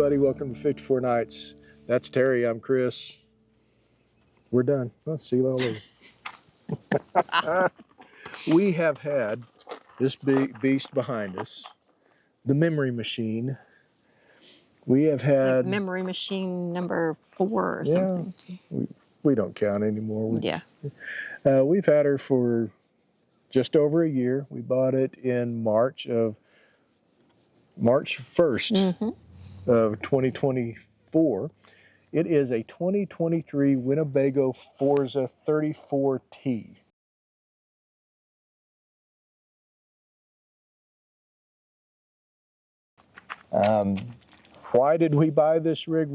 everybody. Welcome to 54 Nights. That's Terry. I'm Chris. We're done. Oh, see you later. We have had this big beast behind us, the memory machine. We have had like memory machine number 4 or something. We don't count anymore. Yeah. We've had her for just over a year. We bought it in March 1st of 2024. It is a 2023 Winnebago Forza 34T. Why did we buy this rig?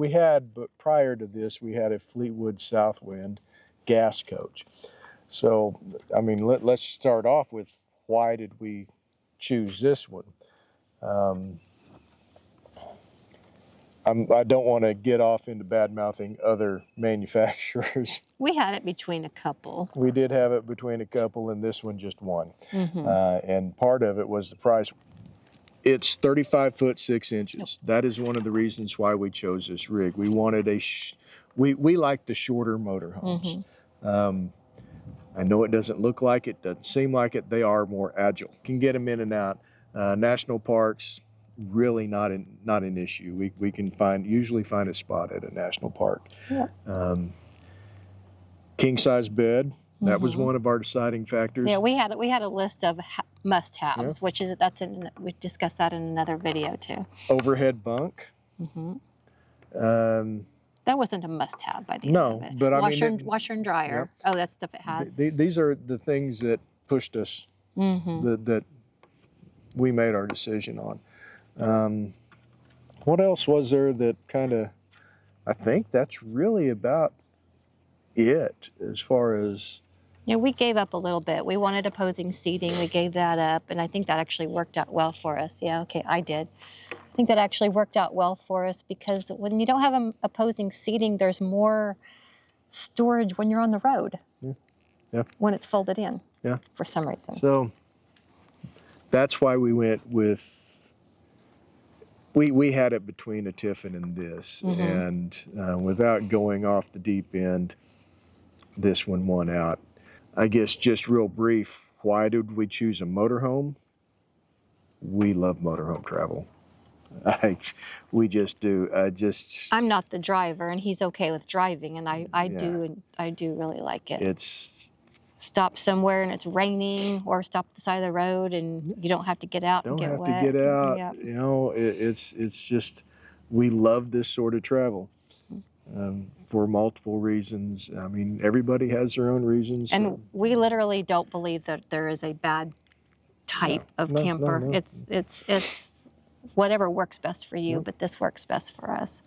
But prior to this, we had a Fleetwood Southwind gas coach. So, I mean, let's start off with why did we choose this one? I don't want to get off into bad-mouthing other manufacturers. We had it between a couple. We did have it between a couple, and this one just won. And part of it was the price. It's 35 foot 6 inches. That is one of the reasons why we chose this rig. We wanted we like the shorter motorhomes. I know it doesn't look like it, doesn't seem like it. They are more agile. Can get them in and out. National parks, really not an issue. We can usually find a spot at a national park. King size bed. That was one of our deciding factors. Yeah, we had a list of must-haves, we discussed that in another video too. Overhead bunk. That wasn't a must-have by the end of it. But washer and dryer. Oh, that stuff it has. These are the things that pushed us. That we made our decision on. What else was there that kind of? I think that's really about it as far as. Yeah, we gave up a little bit. We wanted opposing seating. We gave that up, and I think that actually worked out well for us. Yeah, okay, I did. I think that actually worked out well for us because when you don't have opposing seating, there's more storage when you're on the road. When it's folded in. For some reason. So that's why we went with. We had it between a Tiffin and this, and without going off the deep end, this one won out. I guess just real brief, why did we choose a motorhome? We love motorhome travel. We just do. I'm not the driver, and he's okay with driving, and I do really like it. It's stop somewhere and it's raining, or stop at the side of the road and you don't have to get out and get wet. Don't have to get out. You know, it's just we love this sort of travel. For multiple reasons. I mean, everybody has their own reasons. And we literally don't believe that there is a bad type of camper. No. It's whatever works best for you, but this works best for us.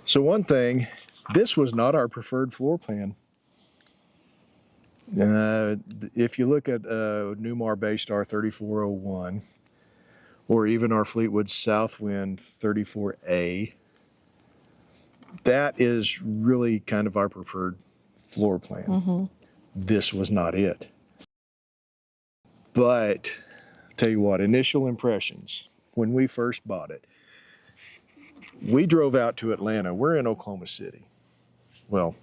So one thing, this was not our preferred floor plan. If you look at Newmar Baystar 3401, or even our Fleetwood Southwind 34A, that is really kind of our preferred floor plan. This was not it. But tell you what, initial impressions when we first bought it. We drove out to Atlanta. We're in Oklahoma City. Well,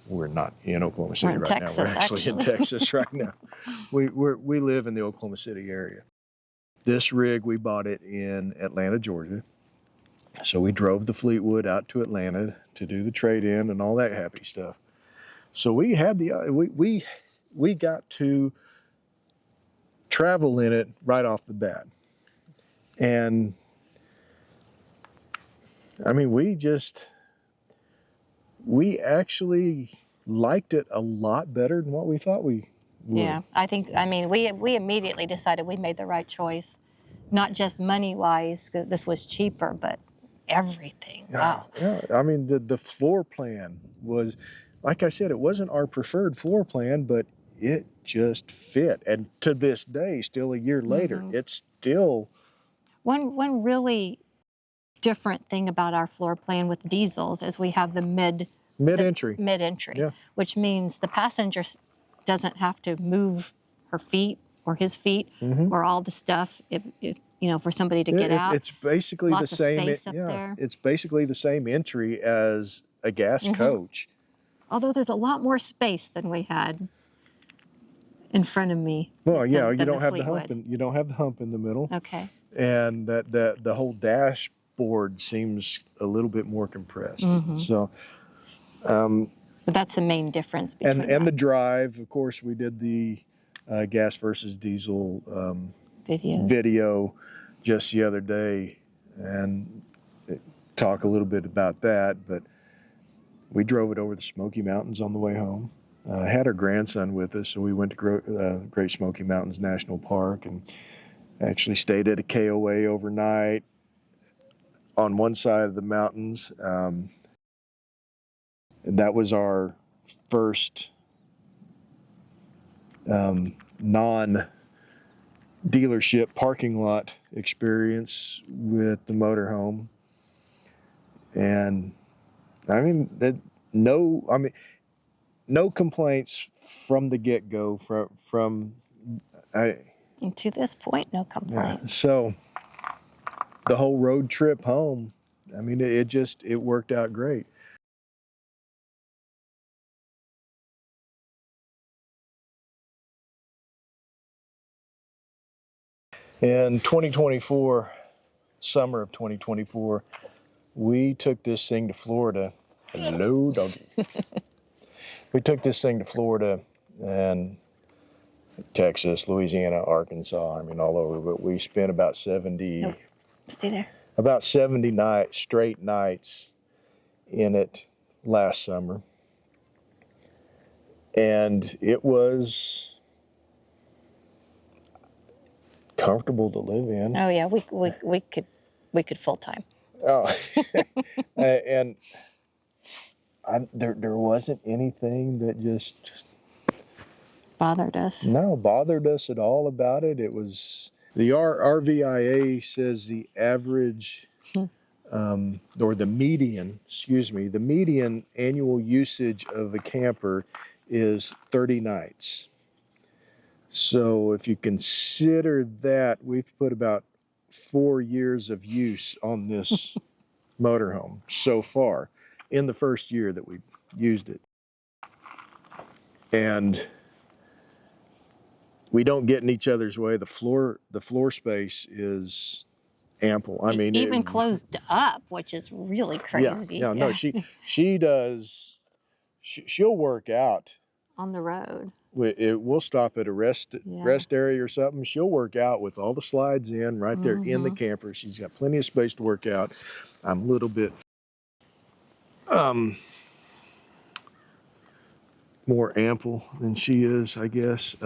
we're not in Oklahoma City right now. We're actually in Texas right now. We live in the Oklahoma City area. This rig, we bought it in Atlanta, Georgia. So we drove the Fleetwood out to Atlanta to do the trade-in and all that happy stuff. So we had we got to travel in it right off the bat. And I mean, we actually liked it a lot better than what we thought we would. Yeah, I mean, we immediately decided we made the right choice. Not just money-wise, because this was cheaper, but everything. Wow. Yeah, I mean, the floor plan was, like I said, it wasn't our preferred floor plan, but it just fit. And to this day, still a year later, it's still... One really different thing about our floor plan with diesels is we have the Mid-entry. mid-entry, Yeah. which means the passenger doesn't have to move her feet or his feet or all the stuff if for somebody to get out. It's basically Lots the of same. space up there. It's basically the same entry as a gas coach. Although there's a lot more space than we had in front of me. Well, yeah, than you don't have the Fleetwood. hump. You don't have the hump in the middle, Okay. and the whole dashboard seems a little bit more compressed. So, But that's the main difference between and the drive, of course, we did the gas versus diesel video just the other day, and talk a little bit about that. But we drove it over the Smoky Mountains on the way home. Had our grandson with us, so we went to Great Smoky Mountains National Park and actually stayed at a KOA overnight on one side of the mountains. And that was our first non-dealership parking lot experience with the motorhome. And no complaints from the get-go And to this point, no complaints. yeah. So the whole road trip home, it worked out great. In 2024, summer of 2024, we took this thing to Florida. Hello, doggy. We took this thing to Florida and Texas, Louisiana, Arkansas, all over. But we spent about 70 Nope. Stay there. about 70 straight nights in it last summer. And it was comfortable to live in. Oh yeah, we could full time. Oh, and there wasn't anything that just Bothered us. bothered us at all about it. It was the RVIA says the average or the median annual usage of a camper is 30 nights. So if you consider that, we've put about 4 years of use on this motorhome so far in the first year that we used it. And we don't get in each other's way. The floor space is ample. Even closed up, which is really crazy. Yeah, no, she does. She'll work out on the road. We'll stop at a rest area or something. She'll work out with all the slides in right there in the camper. She's got plenty of space to work out. I'm a little bit more ample than she is, I guess.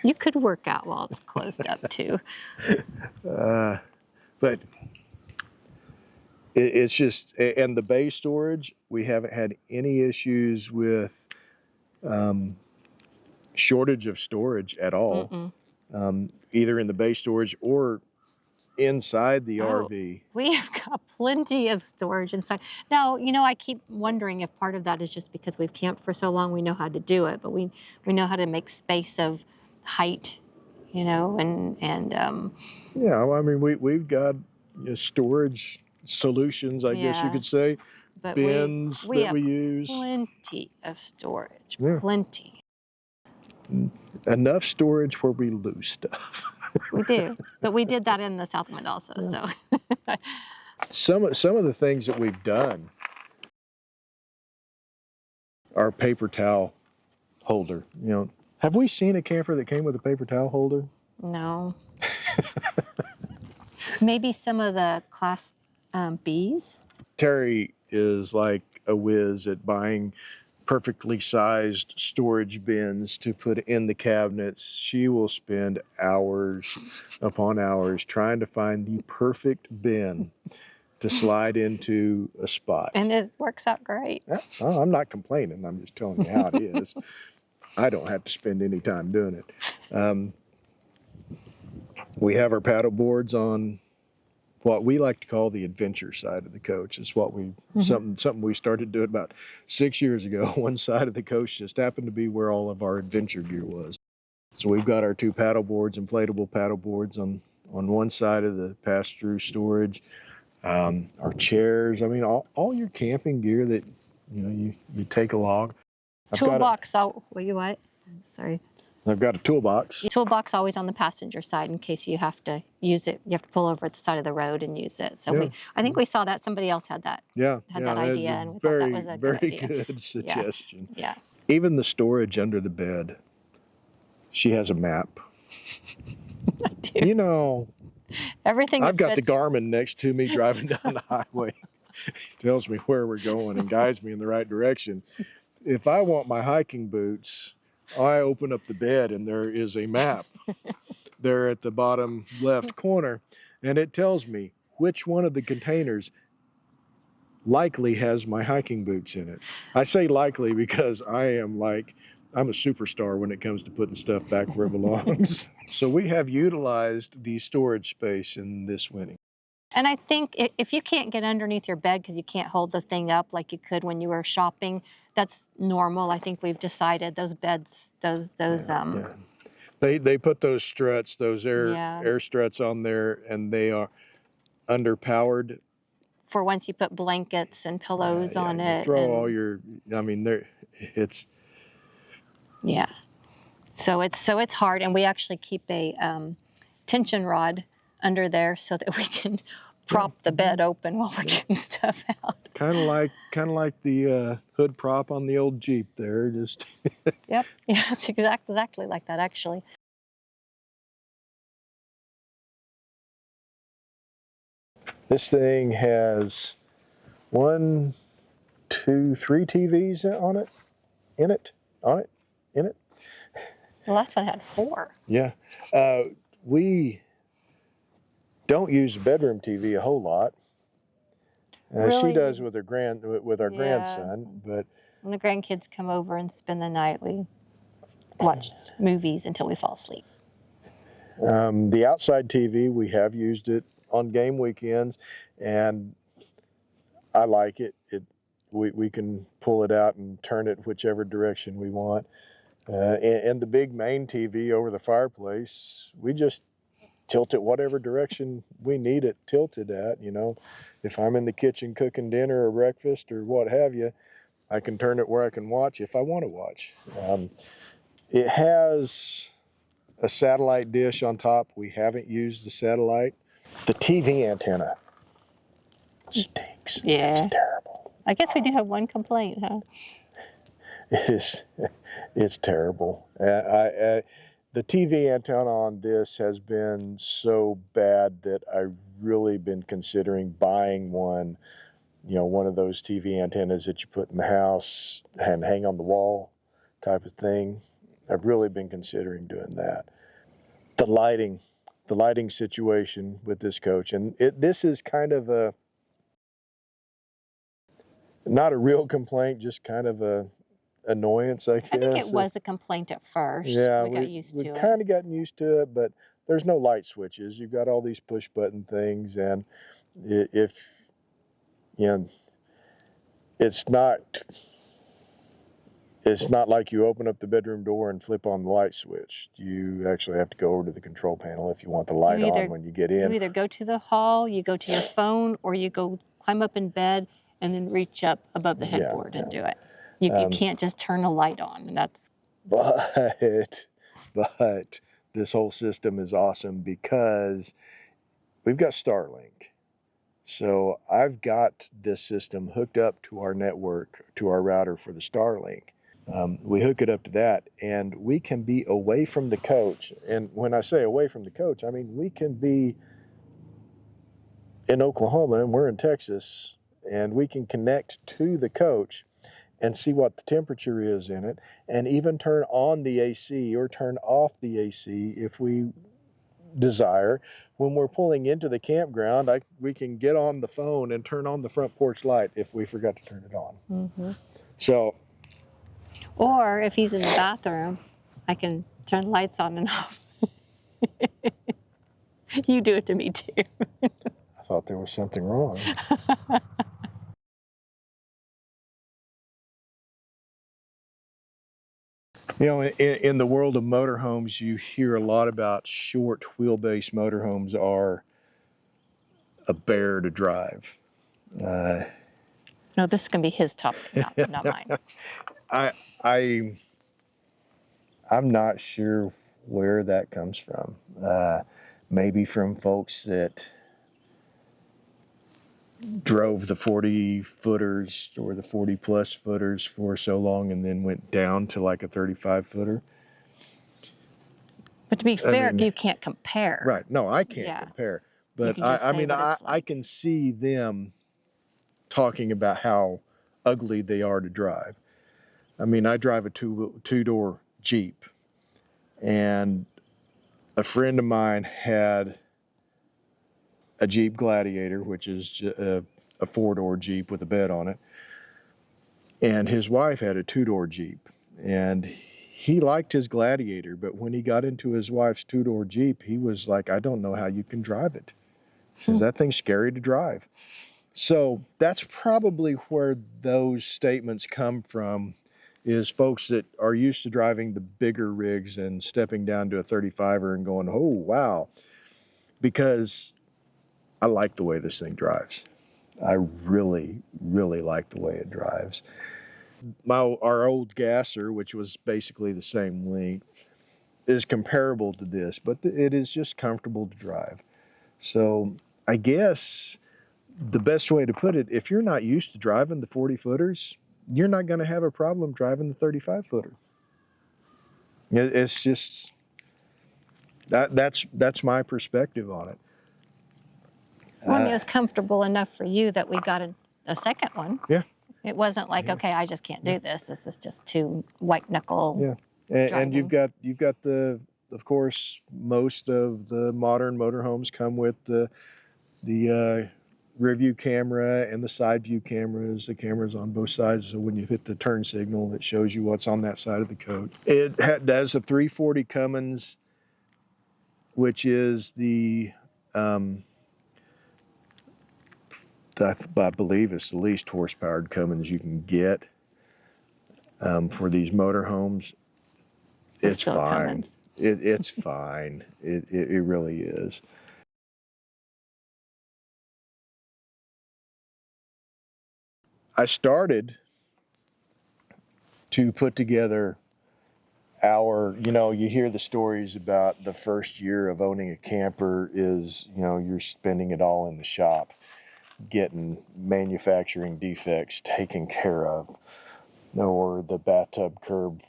You could work out while it's closed up too. But it's just, and the bay storage, we haven't had any issues with shortage of storage at all, either in the bay storage or inside the RV. We have got plenty of storage inside. Now, I keep wondering if part of that is just because we've camped for so long, we know how to do it, but we know how to make space of height, and yeah, we've got storage solutions, I guess you could say, but bins we that we use. Plenty of storage, plenty. Enough storage where we lose stuff. We do, but we did that in the Southwind also. So some of the things that we've done are paper towel holder. Have we seen a camper that came with a paper towel holder? No. Maybe some of the Class Bs. Terry is like a whiz at buying perfectly sized storage bins to put in the cabinets. She will spend hours upon hours trying to find the perfect bin to slide into a spot. And it works out great. Yeah, well, I'm not complaining. I'm just telling you how it is. I don't have to spend any time doing it. We have our paddle boards on what we like to call the adventure side of the coach. It's what we something we started doing about 6 years ago. One side of the coach just happened to be where all of our adventure gear was. So we've got our 2 paddle boards, inflatable paddle boards on one side of the pass-through storage. Our chairs. I mean, all your camping gear that you take along. Toolbox. What? Sorry. I've got a toolbox. Toolbox always on the passenger side in case you have to use it. You have to pull over at the side of the road and use it. So I think we saw that somebody else had that. That idea, and we thought that was a good idea. Very good suggestion. Yeah. Even the storage under the bed. She has a map. I do. Everything. I've got the Garmin next to me driving down the highway. Tells me where we're going and guides me in the right direction. If I want my hiking boots, I open up the bed and there is a map there at the bottom left corner, and it tells me which one of the containers likely has my hiking boots in it. I say likely because I'm a superstar when it comes to putting stuff back where it belongs. So we have utilized the storage space in this winning. And I think if you can't get underneath your bed because you can't hold the thing up like you could when you were shopping, that's normal. I think we've decided those beds, They put those struts, those air struts on there, and they are underpowered. For once you put blankets and pillows on it. Throw all your, it's. Yeah. So it's hard, and we actually keep a tension rod under there so that we can prop the bed open while we're getting stuff out. Kind of like the hood prop on the old Jeep there, just. Yep. Yeah, it's exactly like that actually. This thing has 1, 2, 3 TVs in it. The last one had 4. Yeah. We don't use the bedroom TV a whole lot. Really? She does with our grandson, but when the grandkids come over and spend the night, we watch movies until we fall asleep. The outside TV, we have used it on game weekends, and I like it. We can pull it out and turn it whichever direction we want. And the big main TV over the fireplace, we just tilt it whatever direction we need it tilted at. If I'm in the kitchen cooking dinner or breakfast or what have you, I can turn it where I can watch if I want to watch. It has a satellite dish on top. We haven't used the satellite. The TV antenna stinks. Yeah. It's terrible. I guess we do have one complaint, huh? It's terrible. The TV antenna on this has been so bad that I've really been considering buying one, one of those TV antennas that you put in the house and hang on the wall type of thing. I've really been considering doing that. The lighting situation with this coach, and this is kind of not a real complaint, just kind of a annoyance, I guess. I think it was a complaint at first. Yeah, we got used to it. We've kind of gotten used to it, but there's no light switches. You've got all these push button things, and if it's not like you open up the bedroom door and flip on the light switch. You actually have to go over to the control panel if you want the light on when you get in. You either go to the hall, you go to your phone, or you go climb up in bed and then reach up above the headboard and do it. You can't just turn a light on, and that's. But this whole system is awesome because we've got Starlink. So I've got this system hooked up to our network, to our router for the Starlink. We hook it up to that, and we can be away from the coach. And when I say away from the coach, I mean we can be in Oklahoma and we're in Texas, and we can connect to the coach and see what the temperature is in it, and even turn on the AC or turn off the AC if we desire. When we're pulling into the campground, we can get on the phone and turn on the front porch light if we forgot to turn it on. Mm-hmm. So, or if he's in the bathroom, I can turn the lights on and off. You do it to me too. thought there was something wrong. You know, in the world of motorhomes, you hear a lot about short wheelbase motorhomes are a bear to drive. No, this is going to be his topic, not mine. I'm not sure where that comes from. Maybe from folks that drove the 40 footers or the 40 plus footers for so long and then went down to like a 35 footer. But to be fair, you can't compare. Right. No, I can't compare. But I can see them talking about how ugly they are to drive. I mean, I drive a two-door Jeep, and a friend of mine had a Jeep Gladiator, which is a four-door Jeep with a bed on it, and his wife had a two-door Jeep, and he liked his Gladiator, but when he got into his wife's two-door Jeep, he was like, I don't know how you can drive it, because that thing's scary to drive. So that's probably where those statements come from, is folks that are used to driving the bigger rigs and stepping down to a 35er and going, oh, wow, because I like the way this thing drives. I really, really like the way it drives. Our old gasser, which was basically the same length, is comparable to this, but it is just comfortable to drive. So I guess the best way to put it, if you're not used to driving the 40 footers, you're not going to have a problem driving the 35 footer. It's just, that's my perspective on it. Well, I mean, it was comfortable enough for you that we got a second one. Yeah. It wasn't like, okay, I just can't do this. This is just too white knuckle. Yeah. And you've got of course, most of the modern motorhomes come with the rear view camera and the side view cameras. The camera's on both sides, so when you hit the turn signal, it shows you what's on that side of the coach. It does a 340 Cummins, which is I believe it's the least horsepowered Cummins you can get for these motorhomes. It's fine. It's fine. It really is. I started to put together you hear the stories about the first year of owning a camper is, you're spending it all in the shop, getting manufacturing defects taken care of, or the bathtub curve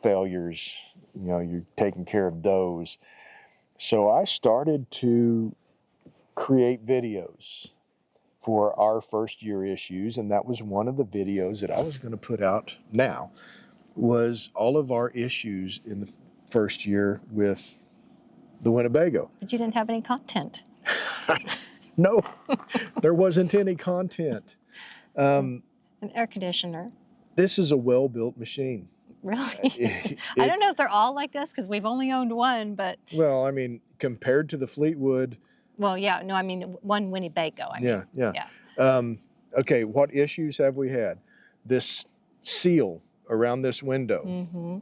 failures, you're taking care of those. So I started to create videos for our first year issues, and that was one of the videos that I was going to put out now, was all of our issues in the first year with the Winnebago. But you didn't have any content. No, there wasn't any content. An air conditioner. This is a well-built machine. Really? I don't know if they're all like this, because we've only owned one, but... Well, I mean, compared to the Fleetwood... Well, yeah, no, I mean, one Winnebago. Yeah. Okay, what issues have we had? This seal around this window. Mm-hmm.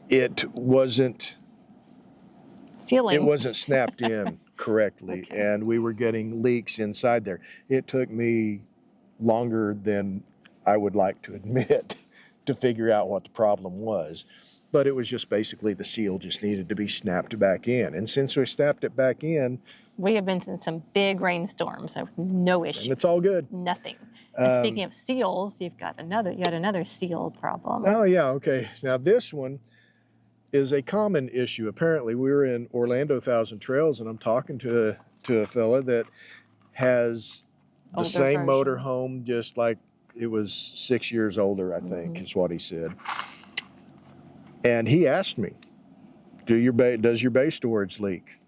It wasn't snapped in correctly, okay. And we were getting leaks inside there. It took me longer than I would like to admit to figure out what the problem was. But it was just basically the seal just needed to be snapped back in. And since we snapped it back in... We have been in some big rainstorms, so no issues. And it's all good. Nothing. And speaking of seals, you had another seal problem. Oh, yeah, okay. Now this one is a common issue. Apparently, we were in Orlando Thousand Trails, and I'm talking to a fella that has the same motorhome, just like it was 6 years older, I think, is what he said. And he asked me, does your bay storage leak?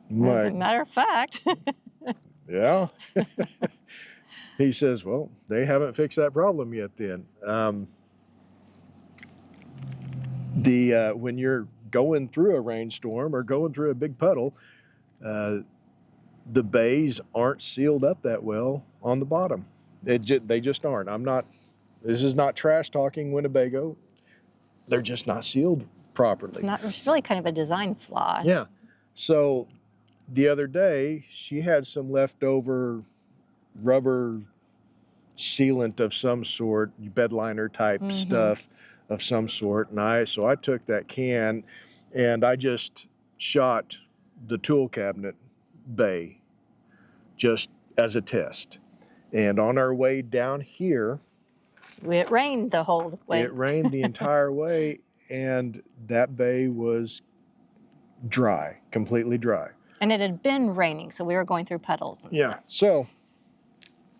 As a matter of fact. Yeah. He says, well, they haven't fixed that problem yet then. When you're going through a rainstorm or going through a big puddle, the bays aren't sealed up that well on the bottom. They just aren't. This is not trash talking Winnebago. They're just not sealed properly. It's really kind of a design flaw. Yeah. So the other day, she had some leftover rubber sealant of some sort, bed liner type stuff of some sort. And so I took that can and I just shot the tool cabinet bay just as a test. And on our way down here, it rained the whole way. It rained the entire way, and that bay was dry, completely dry. And it had been raining, so we were going through puddles and stuff. So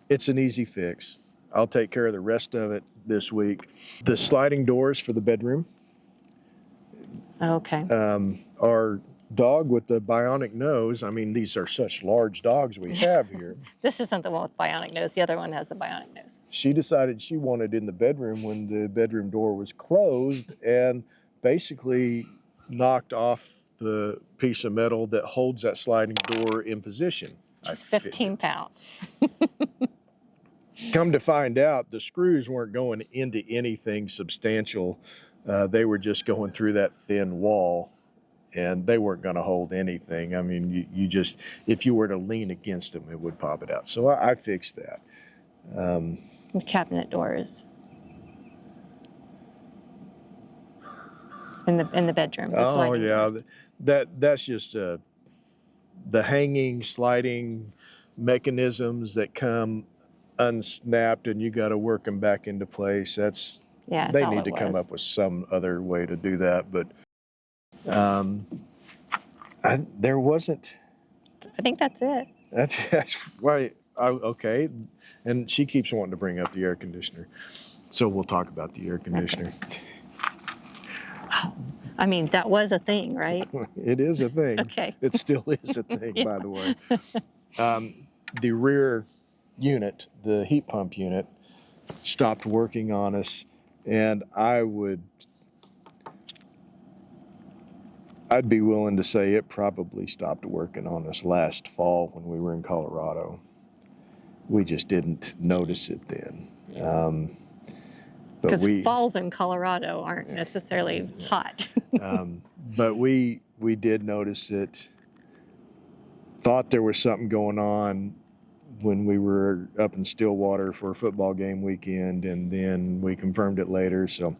it's an easy fix. I'll take care of the rest of it this week. The sliding doors for the bedroom. Okay. Our dog with the bionic nose, I mean, these are such large dogs we have here. This isn't the one with bionic nose. The other one has a bionic nose. She decided she wanted in the bedroom when the bedroom door was closed and basically knocked off the piece of metal that holds that sliding door in position. She's 15 pounds. Come to find out, the screws weren't going into anything substantial. They were just going through that thin wall, and they weren't going to hold anything. I mean, you just, if you were to lean against them, it would pop it out. So I fixed that. The cabinet doors. In the bedroom. Oh yeah, that's just the hanging, sliding mechanisms that come unsnapped, and you got to work them back into place. They need to come up with some other way to do that. But there wasn't. I think that's it. That's why. Okay, and she keeps wanting to bring up the air conditioner, so we'll talk about the air conditioner. Okay. I mean, that was a thing, right? It is a thing. Okay. It still is a thing, Yeah. by the way. The rear unit, the heat pump unit, stopped working on us, and I'd be willing to say it probably stopped working on us last fall when we were in Colorado. We just didn't notice it then. Because falls in Colorado aren't necessarily hot. But we did notice it, thought there was something going on when we were up in Stillwater for a football game weekend, and then we confirmed it later. So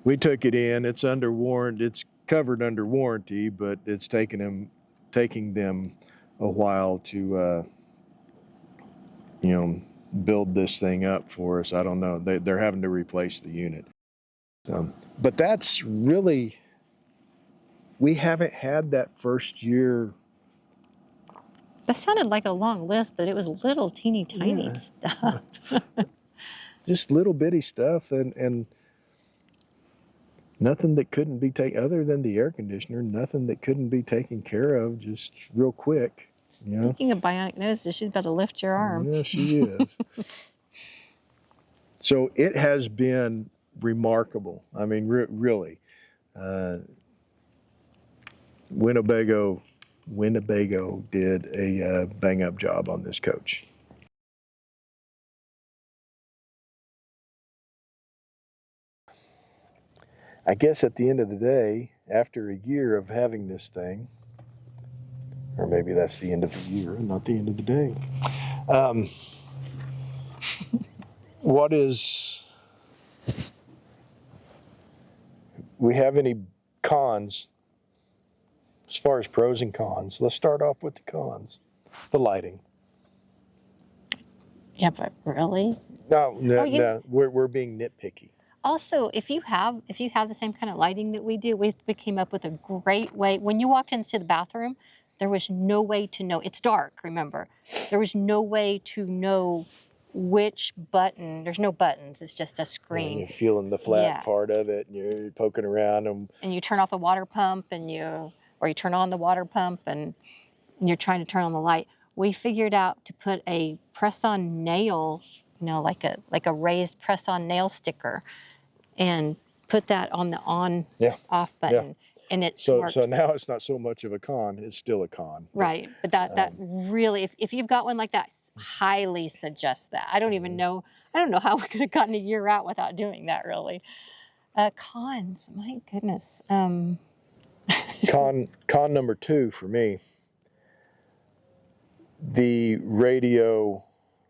we took it in. It's under warranty. It's covered under warranty, but it's taking them a while to build this thing up for us. I don't know. They're having to replace the unit. But that's really, we haven't had that first year. That sounded like a long list, but it was little teeny tiny stuff. Just little bitty stuff, and nothing that couldn't be taken, other than the air conditioner, nothing that couldn't be taken care of just real quick. Speaking of bionic noses, she's about to lift your arm. Yeah, she is. So it has been remarkable. I mean, really. Winnebago did a bang-up job on this coach. I guess at the end of the day, after a year of having this thing, or maybe that's the end of the year, not the end of the day. We have any cons? As far as pros and cons, let's start off with the cons. The lighting. Yeah, but really? No, we're being nitpicky. Also, if you have the same kind of lighting that we do, we came up with a great way. When you walked into the bathroom, there was no way to know. It's dark, remember. There was no way to know which button. There's no buttons. It's just a screen. And you're feeling the flat part of it, and you're poking around. And you turn off the water pump, or you turn on the water pump, and you're trying to turn on the light. We figured out to put a press-on nail, like a raised press-on nail sticker, and put that on the on-off button. and it's So worked. so now it's not so much of a con, it's still a con. Right, but that really, if you've got one like that, highly suggest that. I don't even know. I don't know how we could have gotten a year out without doing that. Really, cons. My goodness. Con number 2 for me, the radio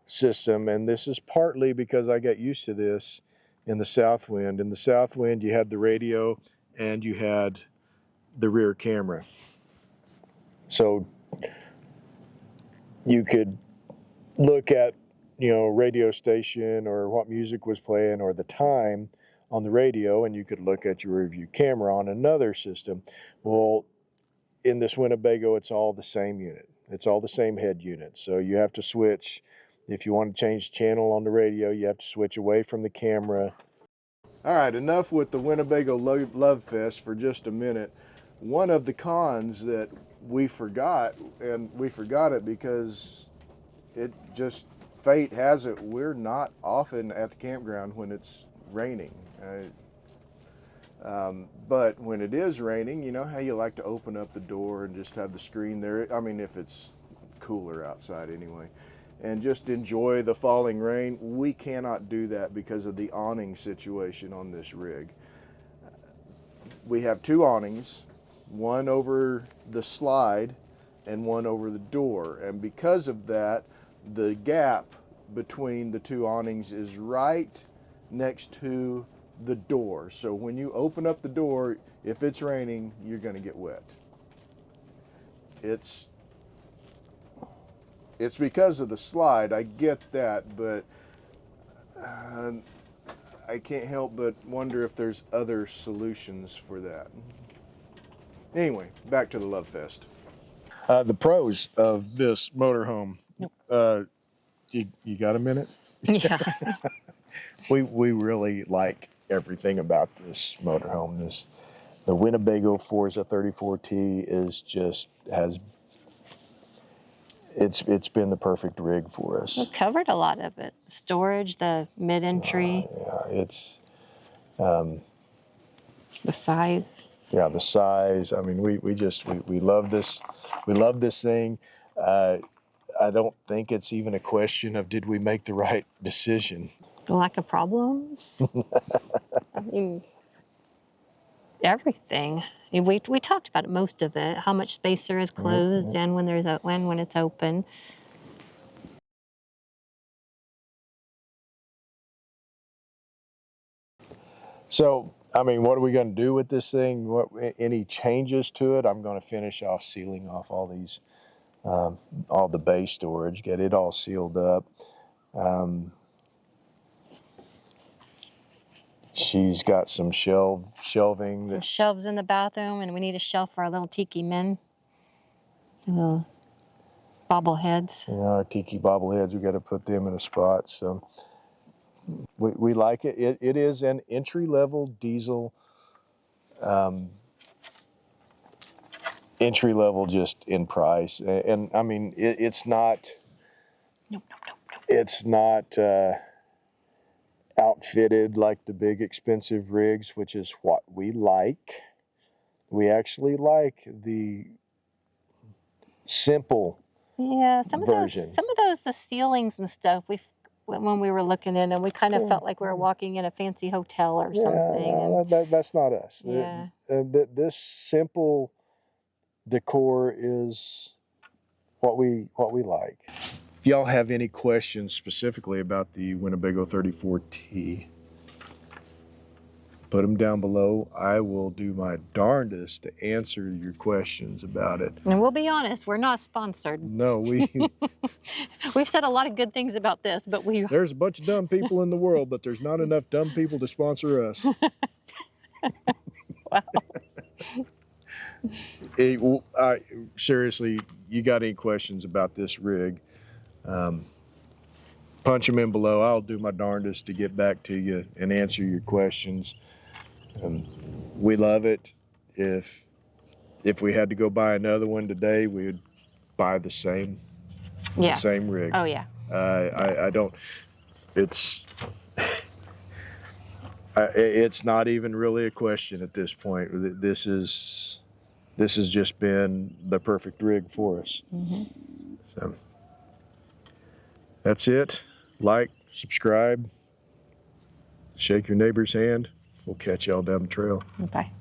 system, and this is partly because I got used to this in the Southwind. In the Southwind, you had the radio and you had the rear camera. So you could look at, radio station or what music was playing or the time on the radio, and you could look at your rear view camera on another system. Well, in this Winnebago, it's all the same unit. It's all the same head unit. So you have to switch. If you want to change channel on the radio, you have to switch away from the camera. All right, enough with the Winnebago Love Fest for just a minute. One of the cons that we forgot, and we forgot it because it just, fate has it, we're not often at the campground when it's raining. But when it is raining, you know how you like to open up the door and just have the screen there? I mean, if it's cooler outside anyway, and just enjoy the falling rain. We cannot do that because of the awning situation on this rig. We have 2 awnings, one over the slide and one over the door. And because of that, the gap between the 2 awnings is right next to the door. So when you open up the door, if it's raining, you're going to get wet. It's because of the slide, I get that, but I can't help but wonder if there's other solutions for that. Anyway, back to the Love Fest. The pros of this motorhome. Nope. You got a minute? Yeah. We really like everything about this motorhome. The Winnebago Forza 34T it's been the perfect rig for us. We covered a lot of it. Storage, the mid-entry. It's the size. Yeah, the size. I mean, we love this. We love this thing. I don't think it's even a question of did we make the right decision. The lack of problems. I mean, everything. I mean, we talked about it, most of it. How much space there is closed and when it's open. So, I mean, what are we going to do with this thing? Any changes to it? I'm going to finish off sealing off all these, all the bay storage, get it all sealed up. She's got some shelving. Some shelves in the bathroom, and we need a shelf for our little tiki men. Little bobbleheads. Yeah, our tiki bobbleheads, we got to put them in a spot. So we like it. It is an entry-level diesel. Entry-level just in price. And I mean, it's not... Nope. It's not outfitted like the big expensive rigs, which is what we like. We actually like the simple version. Some of those, the ceilings and stuff, when we were looking in, and we kind of felt like we were walking in a fancy hotel or something. That's not us. Yeah. This simple decor is what we like. If y'all have any questions specifically about the Winnebago 34T, put them down below. I will do my darndest to answer your questions about it. And we'll be honest, we're not sponsored. No, We've said a lot of good things about this, but there's a bunch of dumb people in the world, but there's not enough dumb people to sponsor us. Wow. Seriously, you got any questions about this rig? Punch them in below. I'll do my darndest to get back to you and answer your questions. We love it. If we had to go buy another one today, we would buy the same rig. Oh yeah. I don't. It's It's not even really a question at this point. This has just been the perfect rig for us. So that's it. Like, subscribe, shake your neighbor's hand. We'll catch y'all down the trail. Bye.